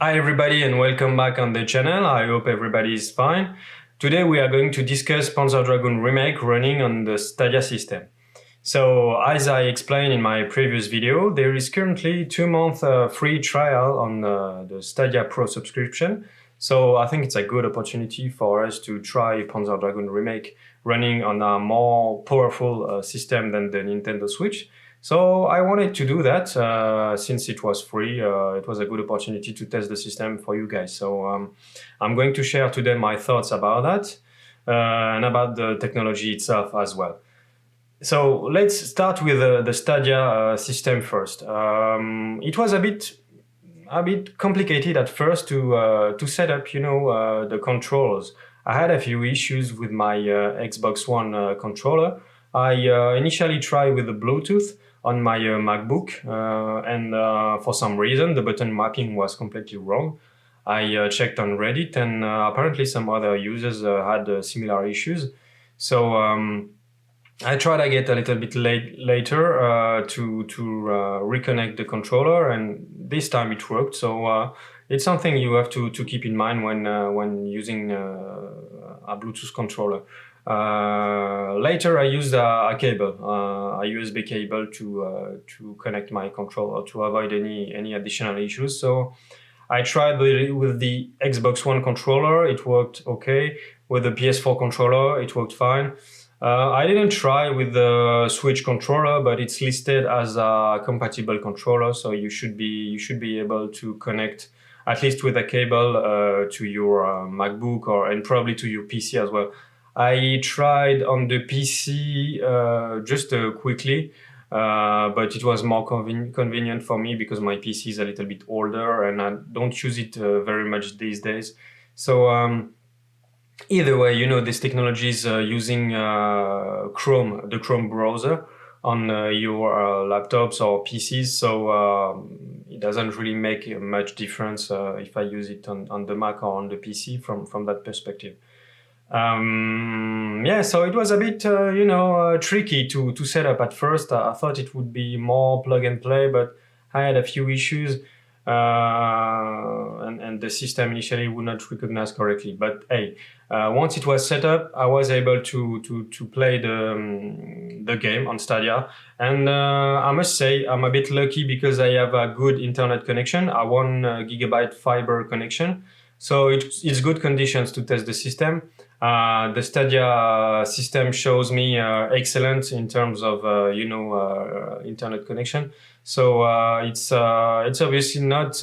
Hi everybody and welcome back on the channel. I hope everybody is fine. Today we are going to discuss Panzer Dragoon Remake running on the Stadia system. So as I explained in my previous video, there is currently 2-month free trial on the Stadia Pro subscription. So I think it's a good opportunity for us to try Panzer Dragoon Remake running on a more powerful system than the Nintendo Switch. So I wanted to do that since it was free. It was a good opportunity to test the system for you guys. So I'm going to share today my thoughts about that and about the technology itself as well. So let's start with the Stadia system first. It was a bit complicated at first to set up, the controllers. I had a few issues with my Xbox One controller. I initially tried with the Bluetooth on my MacBook, and for some reason the button mapping was completely wrong. I checked on Reddit, and apparently some other users had similar issues. So I tried again a little bit later to reconnect the controller, and this time it worked. So it's something you have to keep in mind when using a Bluetooth controller. Later I used a cable, a USB cable to connect my controller to avoid any additional issues. So I tried with the Xbox One controller, it worked okay. With the PS4 controller, it worked fine. I didn't try with the Switch controller, but it's listed as a compatible controller, so you should be able to connect at least with a cable to your MacBook and probably to your PC as well. I tried on the PC just quickly, but it was more convenient for me because my PC is a little bit older and I don't use it very much these days. So either way, this technology is using Chrome, the Chrome browser on your laptops or PCs, so it doesn't really make much difference if I use it on the Mac or on the PC from that perspective. Yeah, so it was a bit, tricky to set up at first. I thought it would be more plug and play, but I had a few issues, and the system initially would not recognize correctly. But hey, once it was set up, I was able to play the game on Stadia, and I must say I'm a bit lucky because I have a good internet connection, a 1 gigabyte fiber connection. So it's good conditions to test the system. The Stadia system shows me excellent in terms of internet connection. So it's obviously not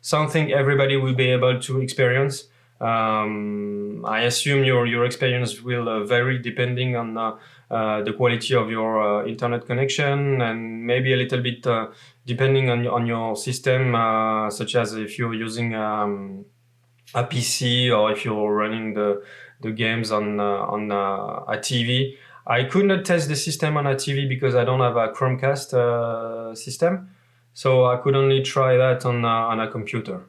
something everybody will be able to experience. I assume your experience will vary depending on the quality of your internet connection, and maybe a little bit depending on your system, such as if you're using a PC or if you're running the games on a TV. I could not test the system on a TV because I don't have a Chromecast system, so I could only try that on a computer.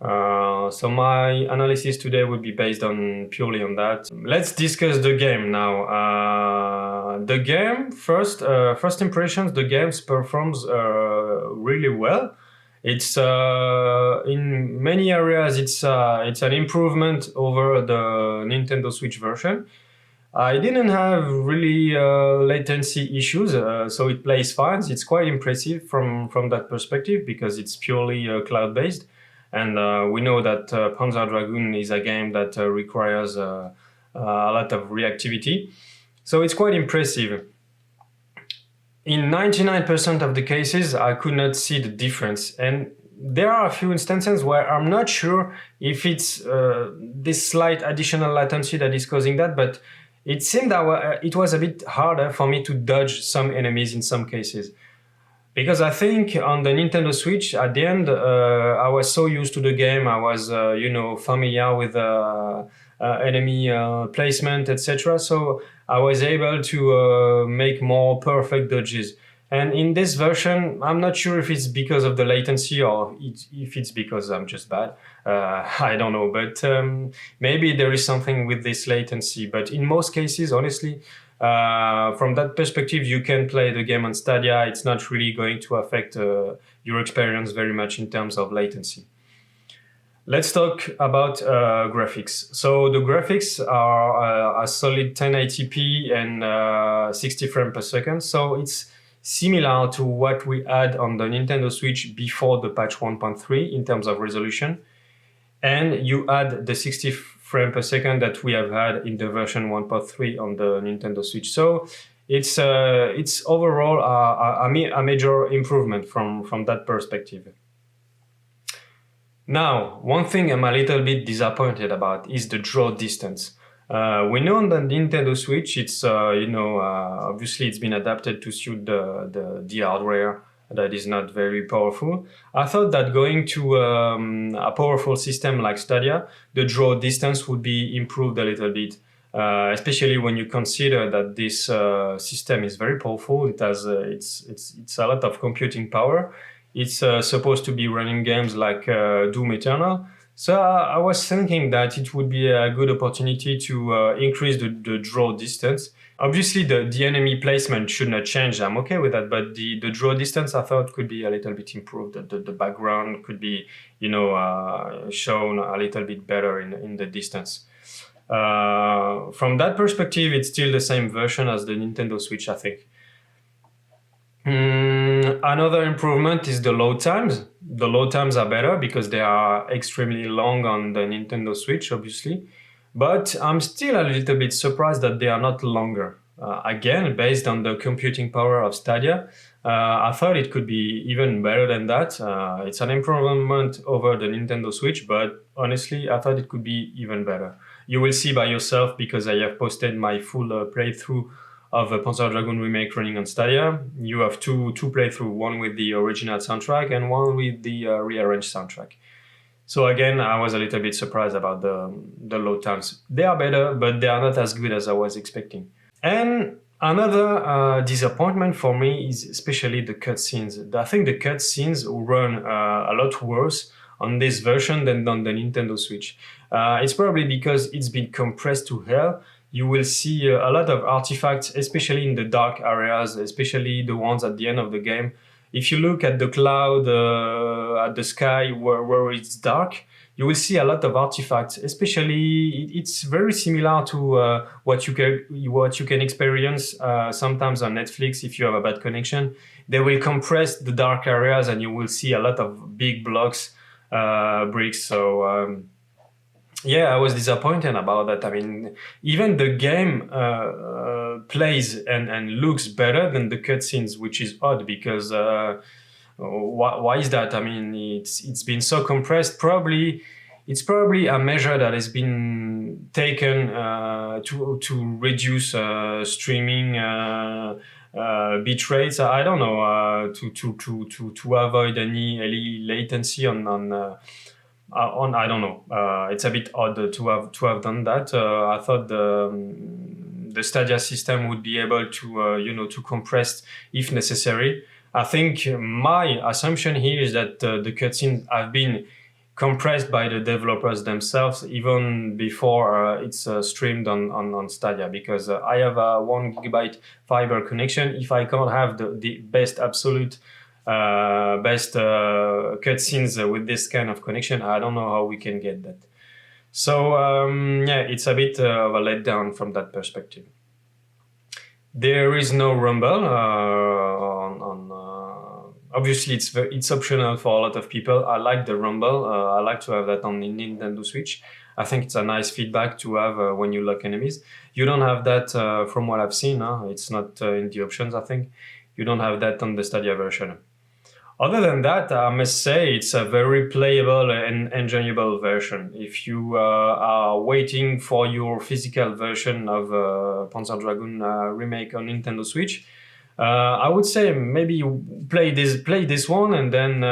So my analysis today would be based purely on that. Let's discuss the game now. The game, first impressions, the game performs really well. It's in many areas it's an improvement over the Nintendo Switch version. I didn't have really latency issues, so it plays fine. It's quite impressive from that perspective because it's purely cloud-based, and we know that Panzer Dragoon is a game that requires a lot of reactivity, so it's quite impressive. In 99% of the cases, I could not see the difference. And there are a few instances where I'm not sure if it's this slight additional latency that is causing that, but it seemed that it was a bit harder for me to dodge some enemies in some cases. Because I think on the Nintendo Switch, at the end, I was so used to the game, I was, familiar with enemy placement, etc. So I was able to make more perfect dodges. And in this version, I'm not sure if it's because of the latency or if it's because I'm just bad. I don't know, but maybe there is something with this latency. But in most cases, honestly, from that perspective, you can play the game on Stadia. It's not really going to affect your experience very much in terms of latency. Let's talk about graphics. So the graphics are a solid 1080p and 60 frames per second. So it's similar to what we had on the Nintendo Switch before the patch 1.3 in terms of resolution. And you add the 60 frames per second that we have had in the version 1.3 on the Nintendo Switch. So it's overall a major improvement from that perspective. Now, one thing I'm a little bit disappointed about is the draw distance. We know on the Nintendo Switch, it's obviously it's been adapted to suit the hardware that is not very powerful. I thought that going to a powerful system like Stadia, the draw distance would be improved a little bit, especially when you consider that this system is very powerful. It has it's a lot of computing power. It's supposed to be running games like Doom Eternal. So I was thinking that it would be a good opportunity to increase the draw distance. Obviously, the enemy placement should not change. I'm okay with that, but the draw distance I thought could be a little bit improved. The background could be, shown a little bit better in the distance. From that perspective, it's still the same version as the Nintendo Switch, I think. Another improvement is the load times. The load times are better because they are extremely long on the Nintendo Switch, obviously. But I'm still a little bit surprised that they are not longer. Again, based on the computing power of Stadia, I thought it could be even better than that. It's an improvement over the Nintendo Switch, but honestly, I thought it could be even better. You will see by yourself because I have posted my full playthrough of Panzer Dragoon Remake running on Stadia. You have two playthroughs, one with the original soundtrack and one with the rearranged soundtrack. So again, I was a little bit surprised about the load times. They are better, but they are not as good as I was expecting. And another disappointment for me is especially the cutscenes. I think the cutscenes run a lot worse on this version than on the Nintendo Switch. It's probably because it's been compressed to hell. You will see a lot of artifacts, especially in the dark areas, especially the ones at the end of the game. If you look at the cloud, at the sky where it's dark, you will see a lot of artifacts. Especially, it's very similar to what you can experience sometimes on Netflix if you have a bad connection. They will compress the dark areas, and you will see a lot of big blocks, bricks. So. Yeah, I was disappointed about that. I mean, even the game plays and looks better than the cutscenes, which is odd because why is that? I mean, it's been so compressed. It's probably a measure that has been taken to reduce streaming bit rates. I don't know, to avoid any latency on I don't know. It's a bit odd to have done that. I thought the Stadia system would be able to to compress if necessary. I think my assumption here is that the cutscenes have been compressed by the developers themselves even before it's streamed on Stadia, because I have a 1 GB fiber connection. If I can't have the best absolute best cutscenes with this kind of connection, I don't know how we can get that. So yeah, it's a bit of a letdown from that perspective. There is no rumble obviously it's optional for a lot of people. I like the rumble. I like to have that on the Nintendo Switch. I think it's a nice feedback to have when you lock enemies. You don't have that from what I've seen. It's not in the options, I think. You don't have that on the Stadia version. Other than that, I must say it's a very playable and enjoyable version. If you are waiting for your physical version of Panzer Dragoon Remake on Nintendo Switch, I would say maybe you play this one, and then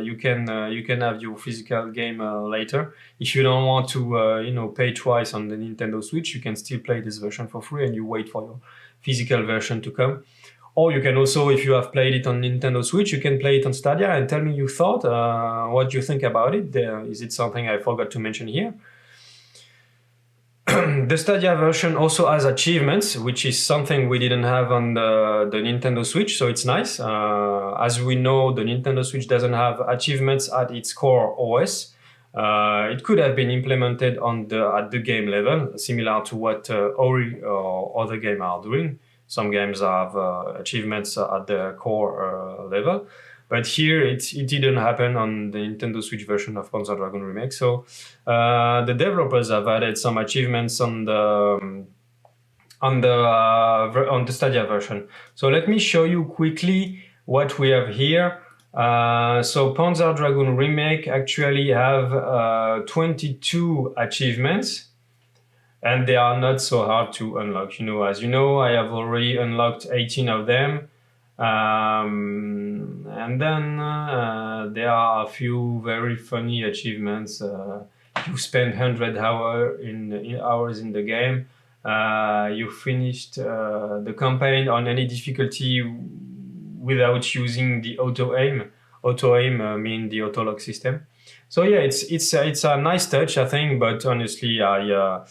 you can have your physical game later. If you don't want to pay twice on the Nintendo Switch, you can still play this version for free, and you wait for your physical version to come. Or you can also, if you have played it on Nintendo Switch, you can play it on Stadia and tell me your thought, what you think about it. Is it something I forgot to mention here? The Stadia version also has achievements, which is something we didn't have on the Nintendo Switch, so it's nice. As we know, the Nintendo Switch doesn't have achievements at its core OS. It could have been implemented at the game level, similar to what Ori or other games are doing. Some games have achievements at the core level. But here it didn't happen on the Nintendo Switch version of Panzer Dragoon Remake. So the developers have added some achievements on the Stadia version. So let me show you quickly what we have here. So Panzer Dragoon Remake actually have 22 achievements, and they are not so hard to unlock. You know, as you know, I have already unlocked 18 of them. And then there are a few very funny achievements. You spend 100 hours in the game. You finished the campaign on any difficulty without using the auto aim. Auto aim means the auto lock system. So yeah, it's a nice touch, I think. But honestly, I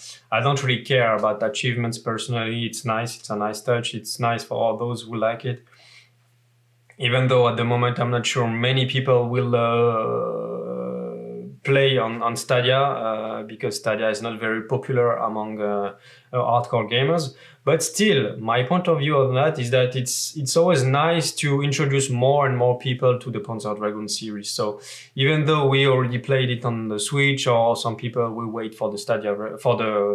don't really care about achievements personally. It's nice. It's a nice touch. It's nice for all those who like it. Even though at the moment I'm not sure many people will play on Stadia because Stadia is not very popular among hardcore gamers. But still, my point of view on that is that it's always nice to introduce more and more people to the Panzer Dragoon series. So even though we already played it on the Switch, or some people will wait for the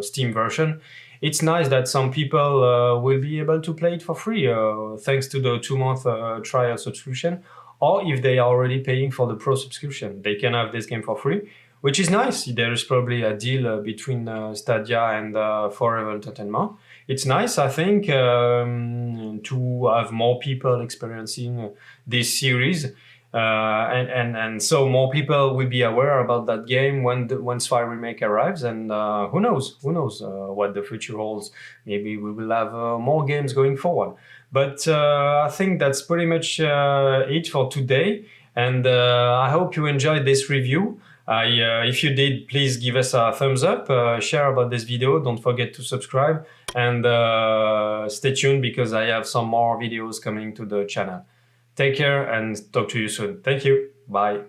Steam version, it's nice that some people will be able to play it for free thanks to the 2-month trial subscription. Or if they are already paying for the Pro subscription, they can have this game for free, which is nice. There is probably a deal between Stadia and Forever Entertainment. It's nice, I think, to have more people experiencing this series. And so more people will be aware about that game when Spy Remake arrives, and who knows what the future holds. Maybe we will have more games going forward. But I think that's pretty much it for today, and I hope you enjoyed this review. If you did, please give us a thumbs up, share about this video, don't forget to subscribe, and stay tuned because I have some more videos coming to the channel. Take care and talk to you soon. Thank you. Bye.